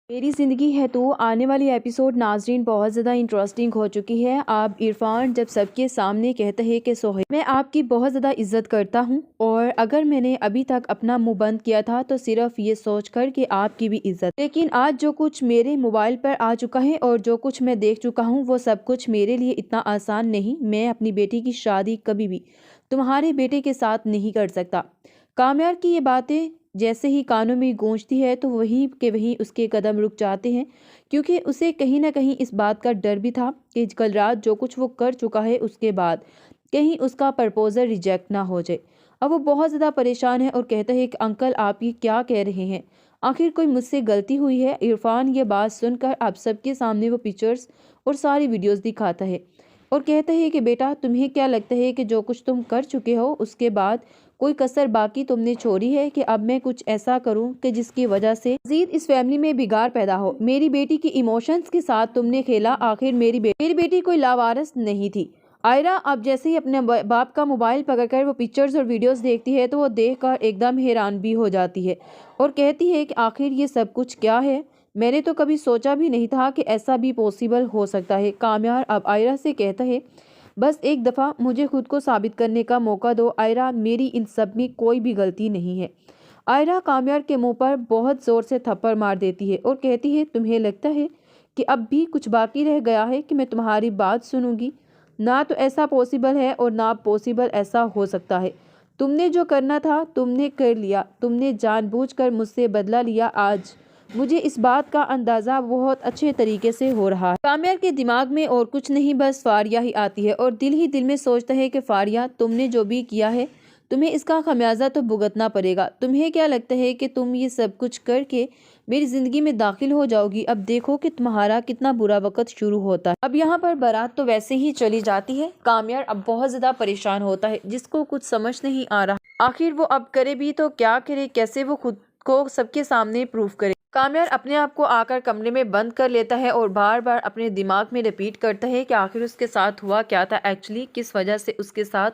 मेरी ज़िंदगी है तो आने वाली एपिसोड नाज़रीन बहुत ज़्यादा इंटरेस्टिंग हो चुकी है। अब इरफान जब सबके सामने कहता है कि सोहेल मैं आपकी बहुत ज़्यादा इज्जत करता हूँ और अगर मैंने अभी तक अपना मुंह बंद किया था तो सिर्फ ये सोच कर कि आपकी भी इज्जत, लेकिन आज जो कुछ मेरे मोबाइल पर आ चुका है और जो कुछ मैं देख चुका हूँ वो सब कुछ मेरे लिए इतना आसान नहीं। मैं अपनी बेटी की शादी कभी भी तुम्हारे बेटे के साथ नहीं कर सकता। कामयार की ये बातें जैसे ही कानों में गूंजती है तो वहीं के वहीं उसके कदम रुक जाते हैं, क्योंकि उसे कहीं ना कहीं इस बात का डर भी था कि कल रात जो कुछ वो कर चुका है उसके बाद कहीं उसका प्रपोजल रिजेक्ट ना हो जाए। अब वो बहुत ज़्यादा परेशान है और कहता है कि अंकल आप ये क्या कह रहे हैं, आखिर कोई मुझसे गलती हुई है। इरफान ये बात सुनकर आप सबके सामने वो पिक्चर्स और सारी वीडियोस दिखाता है और कहता है कि बेटा तुम्हें क्या लगता है कि जो कुछ तुम कर चुके हो उसके बाद कोई कसर बाकी तुमने छोड़ी है कि अब मैं कुछ ऐसा करूं कि जिसकी वजह से मजीद इस फैमिली में बिगाड़ पैदा हो। मेरी बेटी की इमोशंस के साथ तुमने खेला। आखिर मेरी बेटी कोई लावारिस नहीं थी। आयरा अब जैसे ही अपने बाप का मोबाइल पकड़कर वो पिक्चर्स और वीडियोस देखती है तो वो देखकर एकदम हैरान भी हो जाती है और कहती है कि आखिर ये सब कुछ क्या है, मैंने तो कभी सोचा भी नहीं था कि ऐसा भी पॉसिबल हो सकता है। कामयार अब आयरा से कहता है बस एक दफ़ा मुझे खुद को साबित करने का मौका दो आयरा, मेरी इन सब में कोई भी गलती नहीं है। आयरा कामयार के मुंह पर बहुत ज़ोर से थप्पड़ मार देती है और कहती है तुम्हें लगता है कि अब भी कुछ बाकी रह गया है कि मैं तुम्हारी बात सुनूंगी? ना तो ऐसा पॉसिबल है और ना पॉसिबल ऐसा हो सकता है। तुमने जो करना था तुमने कर लिया, तुमने जानबूझकर मुझसे बदला लिया। आज मुझे इस बात का अंदाज़ा बहुत अच्छे तरीके से हो रहा है। काम्यार के दिमाग में और कुछ नहीं बस फारिया ही आती है और दिल ही दिल में सोचता है कि फारिया तुमने जो भी किया है तुम्हें इसका खमियाजा तो भुगतना पड़ेगा। तुम्हें क्या लगता है कि तुम ये सब कुछ करके मेरी जिंदगी में दाखिल हो जाओगी? अब देखो कि तुम्हारा कितना बुरा वक्त शुरू होता है। अब यहाँ पर बारात तो वैसे ही चली जाती है। काम्यार अब बहुत ज्यादा परेशान होता है, जिसको कुछ समझ नहीं आ रहा आखिर वो अब करे भी तो क्या करे, कैसे वो खुद को सबके सामने प्रूव करे। काम्यार अपने आप को आकर कमरे में बंद कर लेता है और बार बार अपने दिमाग में रिपीट करता है कि आखिर उसके साथ हुआ क्या था, एक्चुअली किस वजह से उसके साथ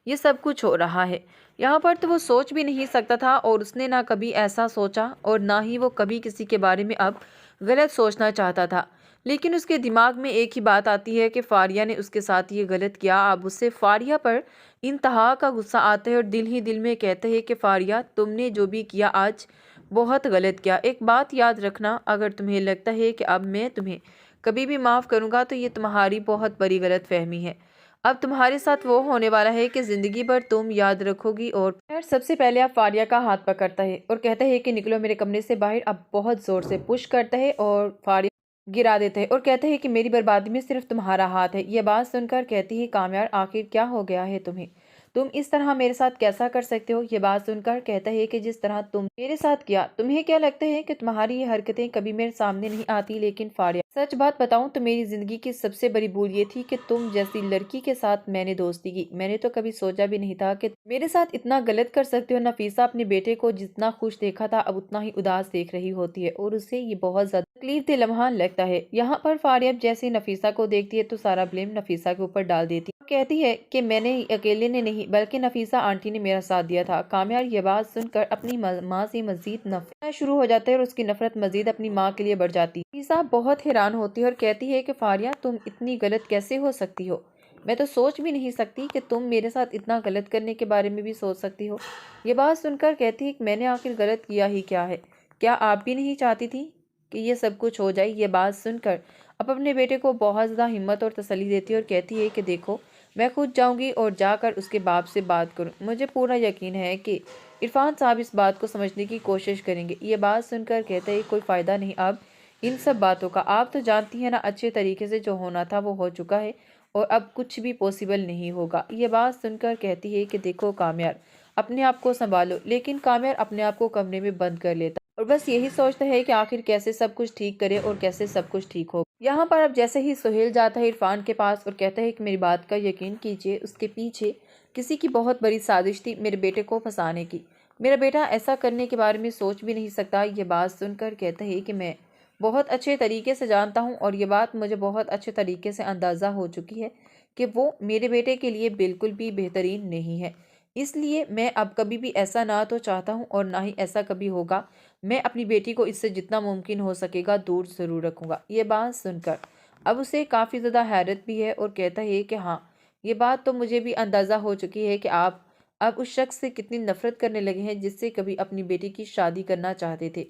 ये सब कुछ हो रहा है। यहाँ पर तो वो सोच भी नहीं सकता था और उसने ना कभी ऐसा सोचा और ना ही वो कभी किसी के बारे में अब गलत सोचना चाहता था। लेकिन उसके दिमाग में एक ही बात आती है कि फारिया ने उसके साथ ये गलत किया। अब उससे फारिया पर इंतहा का गुस्सा आता है और दिल ही दिल में कहते हैं कि फारिया तुमने जो भी किया आज बहुत गलत किया। एक बात याद रखना, अगर तुम्हें लगता है कि अब मैं तुम्हें कभी भी माफ़ करूँगा तो ये तुम्हारी बहुत बड़ी गलत फहमी है। अब तुम्हारे साथ वो होने वाला है कि ज़िंदगी भर तुम याद रखोगी। और फिर सबसे पहले अब फारिया का हाथ पकड़ता है और कहता है कि निकलो मेरे कमरे से बाहर। अब बहुत ज़ोर से पुश करता है और फारिया गिरा देता है और कहता है कि मेरी बर्बादी में सिर्फ तुम्हारा हाथ है। ये बात सुनकर कहती है कामयार आखिर क्या हो गया है तुम्हें, तुम इस तरह मेरे साथ कैसा कर सकते हो? ये बात सुनकर कहता है कि जिस तरह तुम मेरे साथ किया, तुम्हें क्या लगता है कि तुम्हारी ये हरकतें कभी मेरे सामने नहीं आती? लेकिन फारिया सच बात बताऊं तो मेरी जिंदगी की सबसे बड़ी भूल ये थी कि तुम जैसी लड़की के साथ मैंने दोस्ती की। मैंने तो कभी सोचा भी नहीं था कि मेरे साथ इतना गलत कर सकते हो। नफीसा अपने बेटे को जितना खुश देखा था अब उतना ही उदास देख रही होती है और उसे ये बहुत ज्यादा तकलीफ दे लम्हा लगता है। यहाँ पर फारिया जैसे नफीसा को देखती है तो सारा ब्लेम नफीसा के ऊपर डाल देती है। कहती है कि मैंने अकेले ने नहीं बल्कि नफीसा आंटी ने मेरा साथ दिया था। कामयार ये बात सुनकर अपनी माँ से मजीद नफरत शुरू हो जाता है और उसकी नफरत मजीद अपनी माँ के लिए बढ़ जाती है। नफीसा बहुत हैरान होती है और कहती है कि फारिया तुम इतनी गलत कैसे हो सकती हो? मैं तो सोच भी नहीं सकती कि तुम मेरे साथ इतना गलत करने के बारे में भी सोच सकती हो। ये बात सुनकर कहती है कि मैंने आखिर गलत किया ही क्या है? क्या आप भी नहीं चाहती थी कि ये सब कुछ हो जाए? ये बात सुनकर अब अपने बेटे को बहुत ज़्यादा हिम्मत और तसल्ली देती है और कहती है कि देखो मैं खुद जाऊंगी और जाकर उसके बाप से बात करूं। मुझे पूरा यकीन है कि इरफान साहब इस बात को समझने की कोशिश करेंगे। ये बात सुनकर कहते हैं कोई फ़ायदा नहीं अब इन सब बातों का, आप तो जानती हैं ना अच्छे तरीके से जो होना था वो हो चुका है और अब कुछ भी पॉसिबल नहीं होगा। ये बात सुनकर कहती है कि देखो कामयार अपने आप को संभालो। लेकिन कामयार अपने आप को कमरे में बंद कर लेता और बस यही सोचता है कि आखिर कैसे सब कुछ ठीक करे और कैसे सब कुछ ठीक हो। यहाँ पर अब जैसे ही सोहेल जाता है इरफान के पास और कहता है कि मेरी बात का यकीन कीजिए, उसके पीछे किसी की बहुत बड़ी साजिश थी मेरे बेटे को फंसाने की। मेरा बेटा ऐसा करने के बारे में सोच भी नहीं सकता। ये बात सुनकर कहता है कि मैं बहुत अच्छे तरीके से जानता हूँ और ये बात मुझे बहुत अच्छे तरीके से अंदाज़ा हो चुकी है कि वो मेरे बेटे के लिए बिल्कुल भी बेहतरीन नहीं है। इसलिए मैं अब कभी भी ऐसा ना तो चाहता हूँ और ना ही ऐसा कभी होगा। मैं अपनी बेटी को इससे जितना मुमकिन हो सकेगा दूर ज़रूर रखूँगा। ये बात सुनकर अब उसे काफ़ी ज़्यादा हैरत भी है और कहता है कि हाँ, ये बात तो मुझे भी अंदाज़ा हो चुकी है कि आप अब उस शख्स से कितनी नफ़रत करने लगे हैं जिससे कभी अपनी बेटी की शादी करना चाहते थे।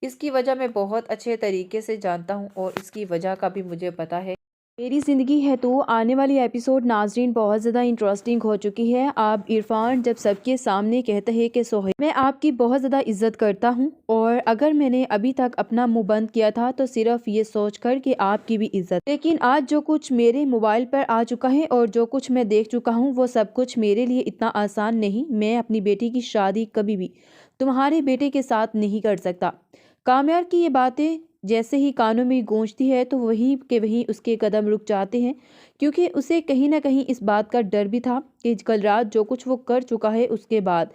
इसकी वजह मैं बहुत अच्छे तरीके से जानता हूँ और इसकी वजह का भी मुझे पता है। मेरी ज़िंदगी है तो आने वाली एपिसोड नाज़रीन बहुत ज़्यादा इंटरेस्टिंग हो चुकी है। अब इरफान जब सबके सामने कहता है कि सोहेल, मैं आपकी बहुत ज़्यादा इज्जत करता हूँ और अगर मैंने अभी तक अपना मुंह बंद किया था तो सिर्फ ये सोच कर कि आपकी भी इज्जत, लेकिन आज जो कुछ मेरे मोबाइल पर आ चुका है और जो कुछ मैं देख चुका हूँ वो सब कुछ मेरे लिए इतना आसान नहीं। मैं अपनी बेटी की शादी कभी भी तुम्हारे बेटे के साथ नहीं कर सकता। कामयार की ये बातें जैसे ही कानों में गूंजती है तो वहीं के वहीं उसके कदम रुक जाते हैं, क्योंकि उसे कहीं ना कहीं इस बात का डर भी था कि कल रात जो कुछ वो कर चुका है उसके बाद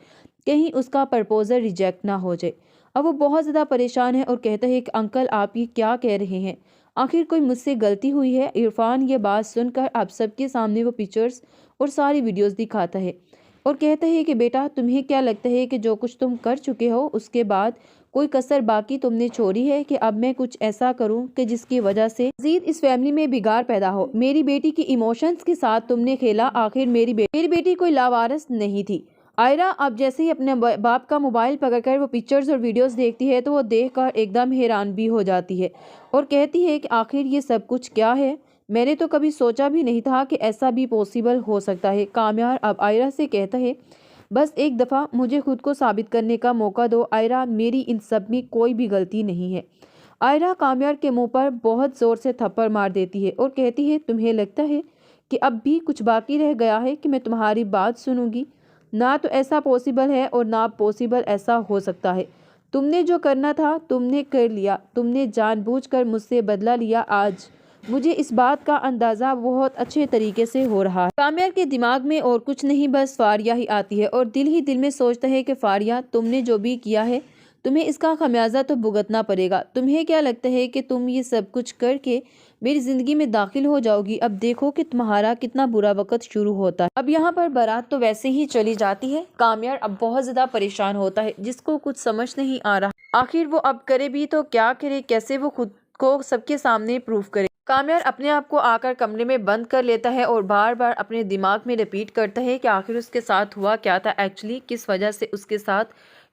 कहीं उसका प्रपोजल रिजेक्ट ना हो जाए। अब वो बहुत ज़्यादा परेशान है और कहता है कि अंकल आप ये क्या कह रहे हैं, आखिर कोई मुझसे गलती हुई है। इरफान ये बात सुनकर आप सबके सामने वो पिक्चर्स और सारी वीडियोस दिखाता है और कहता है कि बेटा तुम्हें क्या लगता है कि जो कुछ तुम कर चुके हो उसके बाद कोई कसर बाकी तुमने छोड़ी है कि अब मैं कुछ ऐसा करूं कि जिसकी वजह से मजीद इस फैमिली में बिगाड़ पैदा हो। मेरी बेटी की इमोशंस के साथ तुमने खेला। आखिर मेरी बेटी कोई लावारिस नहीं थी। आयरा अब जैसे ही अपने बाप का मोबाइल पकड़कर वो पिक्चर्स और वीडियोस देखती है तो वो देखकर एकदम हैरान भी हो जाती है और कहती है कि आखिर ये सब कुछ क्या है, मैंने तो कभी सोचा भी नहीं था कि ऐसा भी पॉसिबल हो सकता है। कामयार अब आयरा से कहता है बस एक दफ़ा मुझे खुद को साबित करने का मौका दो आयरा, मेरी इन सब में कोई भी गलती नहीं है। आयरा कामयार के मुंह पर बहुत ज़ोर से थप्पड़ मार देती है और कहती है तुम्हें लगता है कि अब भी कुछ बाकी रह गया है कि मैं तुम्हारी बात सुनूंगी? ना तो ऐसा पॉसिबल है और ना पॉसिबल ऐसा हो सकता है। तुमने जो करना था तुमने कर लिया, तुमने जानबूझकर मुझसे बदला लिया। आज मुझे इस बात का अंदाज़ा बहुत अच्छे तरीके से हो रहा है। कामयार के दिमाग में और कुछ नहीं बस फारिया ही आती है और दिल ही दिल में सोचता है कि फारिया तुमने जो भी किया है तुम्हें इसका खमियाजा तो भुगतना पड़ेगा। तुम्हें क्या लगता है कि तुम ये सब कुछ करके मेरी ज़िंदगी में दाखिल हो जाओगी? अब देखो कि तुम्हारा कितना बुरा वक्त शुरू होता है। अब यहाँ पर बारात तो वैसे ही चली जाती है। कामयार अब बहुत ज़्यादा परेशान होता है, जिसको कुछ समझ नहीं आ रहा आखिर वो अब करे भी तो क्या करे, कैसे वो खुद को सबके सामने प्रूव करे। कामयार अपने आप को आकर कमरे में बंद कर लेता है और बार बार अपने दिमाग में रिपीट करता है कि आखिर उसके साथ हुआ क्या था, एक्चुअली किस वजह से उसके साथ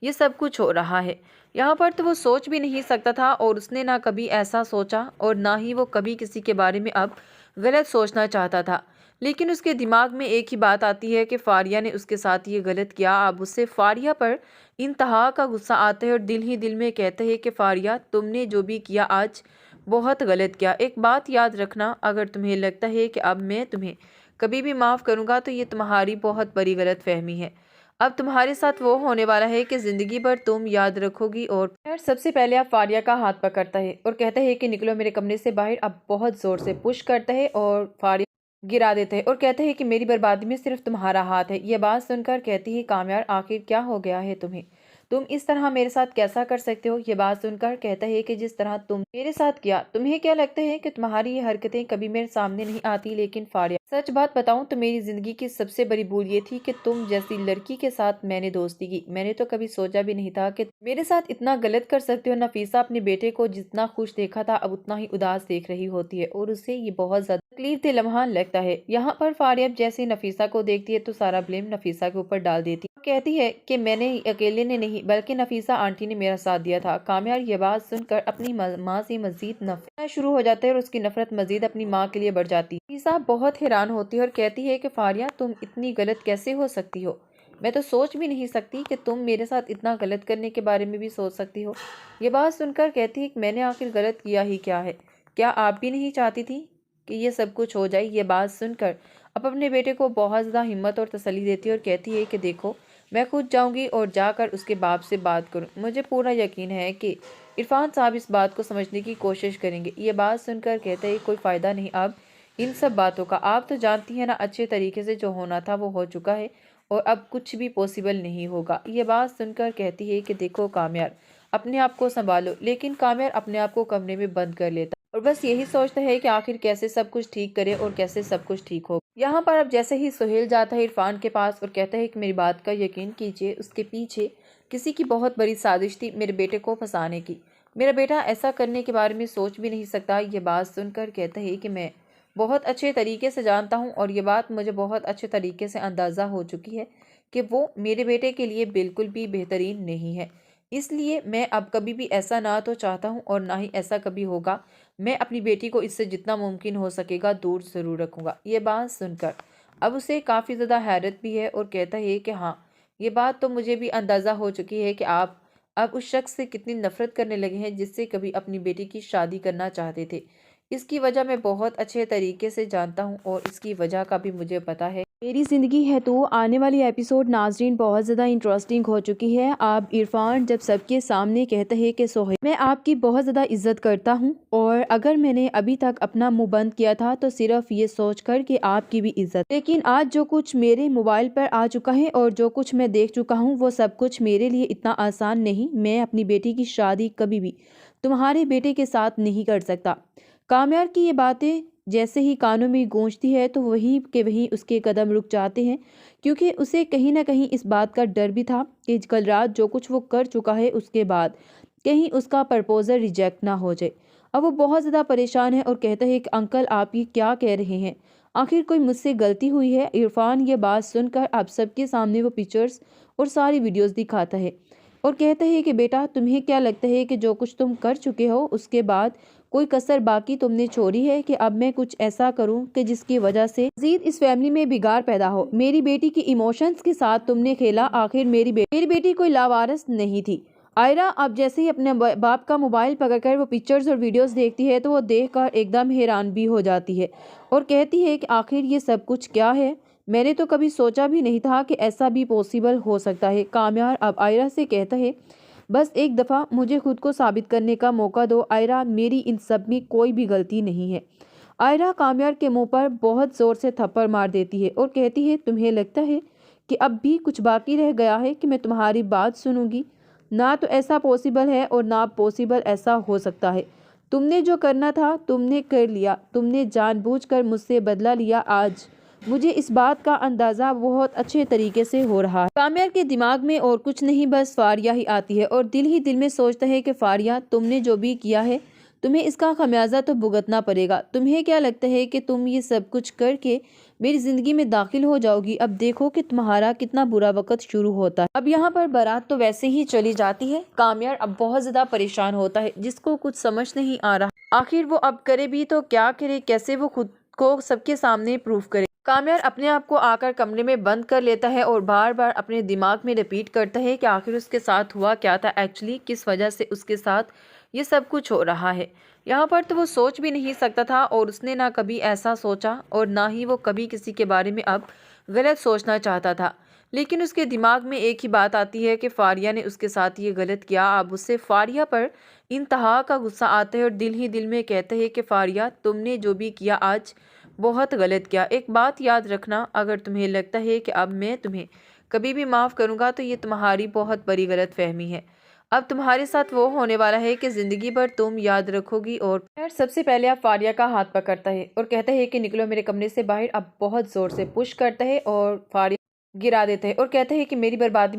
ये सब कुछ हो रहा है। यहाँ पर तो वो सोच भी नहीं सकता था और उसने ना कभी ऐसा सोचा और ना ही वो कभी किसी के बारे में अब गलत सोचना चाहता था। लेकिन उसके दिमाग में एक ही बात आती है कि फारिया ने उसके साथ ये गलत किया। अब उससे फारिया पर इंतहा का गुस्सा आता है और दिल ही दिल में कहता है कि फारिया तुमने जो भी किया आज बहुत गलत किया। एक बात याद रखना, अगर तुम्हें लगता है कि अब मैं तुम्हें कभी भी माफ़ करूँगा तो ये तुम्हारी बहुत बड़ी गलत फहमी है। अब तुम्हारे साथ वो होने वाला है कि ज़िंदगी भर तुम याद रखोगी। और फिर सबसे पहले आप फारिया का हाथ पकड़ता है और कहता है कि निकलो मेरे कमरे से बाहर। अब बहुत ज़ोर से पुश करता है और फारिया गिरा देता है और कहता है कि मेरी बर्बादी में सिर्फ तुम्हारा हाथ है। यह बात सुनकर कहती है कामयार आखिर क्या हो गया है तुम्हें, तुम इस तरह मेरे साथ कैसा कर सकते हो? ये बात सुनकर कहता है कि जिस तरह तुम मेरे साथ किया, तुम्हें क्या लगता है कि तुम्हारी ये हरकतें कभी मेरे सामने नहीं आती? लेकिन फारिया सच बात बताऊं तो मेरी जिंदगी की सबसे बड़ी भूल ये थी कि तुम जैसी लड़की के साथ मैंने दोस्ती की। मैंने तो कभी सोचा भी नहीं था कि मेरे साथ इतना गलत कर सकते हो। नफीसा अपने बेटे को जितना खुश देखा था अब उतना ही उदास देख रही होती है और उसे ये बहुत ज्यादा तकलीफ दे लम्हा लगता है। यहाँ पर फारिया जैसे नफीसा को देखती है तो सारा ब्लेम नफीसा के ऊपर डाल देती है। कहती है कि मैंने अकेले ने नहीं बल्कि नफीसा आंटी ने मेरा साथ दिया था। कामयार ये बात सुनकर अपनी माँ से मजीद नफरत शुरू हो जाता है और उसकी नफरत मजीद अपनी माँ के लिए बढ़ जाती है। नफीसा बहुत हैरान होती है और कहती है कि फारिया तुम इतनी गलत कैसे हो सकती हो? मैं तो सोच भी नहीं सकती कि तुम मेरे साथ इतना गलत करने के बारे में भी सोच सकती हो। ये बात सुनकर कहती है कि मैंने आखिर गलत किया ही क्या है? क्या आप भी नहीं चाहती थी कि ये सब कुछ हो जाए? ये बात सुनकर अब अपने बेटे को बहुत ज़्यादा हिम्मत और तसल्ली देती है और कहती है कि देखो मैं खुद जाऊंगी और जाकर उसके बाप से बात करूं। मुझे पूरा यकीन है कि इरफान साहब इस बात को समझने की कोशिश करेंगे। ये बात सुनकर कहते हैं कोई फ़ायदा नहीं अब इन सब बातों का, आप तो जानती हैं ना अच्छे तरीके से जो होना था वो हो चुका है और अब कुछ भी पॉसिबल नहीं होगा। ये बात सुनकर कहती है कि देखो कामयार अपने आप को संभालो। लेकिन कामयार अपने आप को कमरे में बंद कर लेता और बस यही सोचता है कि आखिर कैसे सब कुछ ठीक करे और कैसे सब कुछ ठीक हो। यहाँ पर अब जैसे ही सोहेल जाता है इरफान के पास और कहता है कि मेरी बात का यकीन कीजिए, उसके पीछे किसी की बहुत बड़ी साजिश थी मेरे बेटे को फंसाने की। मेरा बेटा ऐसा करने के बारे में सोच भी नहीं सकता। ये बात सुनकर कहता है कि मैं बहुत अच्छे तरीके से जानता हूँ और ये बात मुझे बहुत अच्छे तरीके से अंदाज़ा हो चुकी है कि वो मेरे बेटे के लिए बिल्कुल भी बेहतरीन नहीं है। इसलिए मैं अब कभी भी ऐसा ना तो चाहता हूँ और ना ही ऐसा कभी होगा। मैं अपनी बेटी को इससे जितना मुमकिन हो सकेगा दूर ज़रूर रखूँगा। ये बात सुनकर अब उसे काफ़ी ज़्यादा हैरत भी है और कहता है कि हाँ, ये बात तो मुझे भी अंदाज़ा हो चुकी है कि आप अब उस शख्स से कितनी नफ़रत करने लगे हैं जिससे कभी अपनी बेटी की शादी करना चाहते थे। इसकी वजह मैं बहुत अच्छे तरीके से जानता हूँ और इसकी वजह का भी मुझे पता है। मेरी ज़िंदगी है तो आने वाली एपिसोड नाज़रीन बहुत ज़्यादा इंटरेस्टिंग हो चुकी है। अब इरफान जब सबके सामने कहता है कि सोहेल, मैं आपकी बहुत ज़्यादा इज्जत करता हूँ और अगर मैंने अभी तक अपना मुंह बंद किया था तो सिर्फ ये सोच कर कि आपकी भी इज्जत, लेकिन आज जो कुछ मेरे मोबाइल पर आ चुका है और जो कुछ मैं देख चुका हूँ वो सब कुछ मेरे लिए इतना आसान नहीं। मैं अपनी बेटी की शादी कभी भी तुम्हारे बेटे के साथ नहीं कर सकता। कामयार की ये बातें जैसे ही कानों में गूंजती है तो वहीं के वहीं उसके कदम रुक जाते हैं, क्योंकि उसे कहीं ना कहीं इस बात का डर भी था कि कल रात जो कुछ वो कर चुका है उसके बाद कहीं उसका प्रपोजल रिजेक्ट ना हो जाए। अब वो बहुत ज़्यादा परेशान है और कहता है कि अंकल आप ये क्या कह रहे हैं, आखिर कोई मुझसे गलती हुई है। इरफान ये बात सुनकर आप सबके सामने वो पिक्चर्स और सारी वीडियोस दिखाता है और कहता है कि बेटा तुम्हें क्या लगता है कि जो कुछ तुम कर चुके हो उसके बाद कोई कसर बाकी तुमने छोड़ी है कि अब मैं कुछ ऐसा करूं कि जिसकी वजह से मजीद इस फैमिली में बिगाड़ पैदा हो। मेरी बेटी की इमोशंस के साथ तुमने खेला। आखिर मेरी बेटी कोई लावारिस नहीं थी। आयरा अब जैसे ही अपने बाप का मोबाइल पकड़कर वो पिक्चर्स और वीडियोस देखती है तो वो देखकर एकदम हैरान भी हो जाती है और कहती है कि आखिर ये सब कुछ क्या है, मैंने तो कभी सोचा भी नहीं था कि ऐसा भी पॉसिबल हो सकता है। कामयार अब आयरा से कहता है बस एक दफ़ा मुझे खुद को साबित करने का मौका दो आयरा, मेरी इन सब में कोई भी गलती नहीं है। आयरा कामयार के मुंह पर बहुत ज़ोर से थप्पड़ मार देती है और कहती है तुम्हें लगता है कि अब भी कुछ बाकी रह गया है कि मैं तुम्हारी बात सुनूंगी? ना तो ऐसा पॉसिबल है और ना पॉसिबल ऐसा हो सकता है। तुमने जो करना था तुमने कर लिया, तुमने जानबूझकर मुझसे बदला लिया। आज मुझे इस बात का अंदाज़ा बहुत अच्छे तरीके से हो रहा है। कामयार के दिमाग में और कुछ नहीं बस फारिया ही आती है और दिल ही दिल में सोचता है कि फारिया तुमने जो भी किया है तुम्हें इसका खमियाजा तो भुगतना पड़ेगा। तुम्हें क्या लगता है कि तुम ये सब कुछ करके मेरी ज़िंदगी में दाखिल हो जाओगी? अब देखो कि तुम्हारा कितना बुरा वक्त शुरू होता है। अब यहाँ पर बारात तो वैसे ही चली जाती है। कामयार अब बहुत ज़्यादा परेशान होता है, जिसको कुछ समझ नहीं आ रहा आखिर वो अब करे भी तो क्या करे, कैसे वो खुद को सबके सामने प्रूफ करे। कामयार अपने आप को आकर कमरे में बंद कर लेता है और बार बार अपने दिमाग में रिपीट करता है कि आखिर उसके साथ हुआ क्या था, एक्चुअली किस वजह से उसके साथ ये सब कुछ हो रहा है। यहाँ पर तो वो सोच भी नहीं सकता था और उसने ना कभी ऐसा सोचा और ना ही वो कभी किसी के बारे में अब गलत सोचना चाहता था। लेकिन उसके दिमाग में एक ही बात आती है कि फारिया ने उसके साथ ये गलत किया। अब उससे फारिया पर इंतहा का गुस्सा आता है और दिल ही दिल में कहता है कि फारिया तुमने जो भी किया आज बहुत गलत किया। एक बात याद रखना, अगर तुम्हें लगता है कि अब मैं तुम्हें कभी भी माफ़ करूँगा तो ये तुम्हारी बहुत बड़ी गलत फहमी है। अब तुम्हारे साथ वो होने वाला है कि ज़िंदगी भर तुम याद रखोगी। और यार सबसे पहले आप फारिया का हाथ पकड़ता है और कहता है कि निकलो मेरे कमरे से बाहर। अब बहुत ज़ोर से पुश करता है और फारिया गिरा देता है और कहता है कि मेरी बर्बादी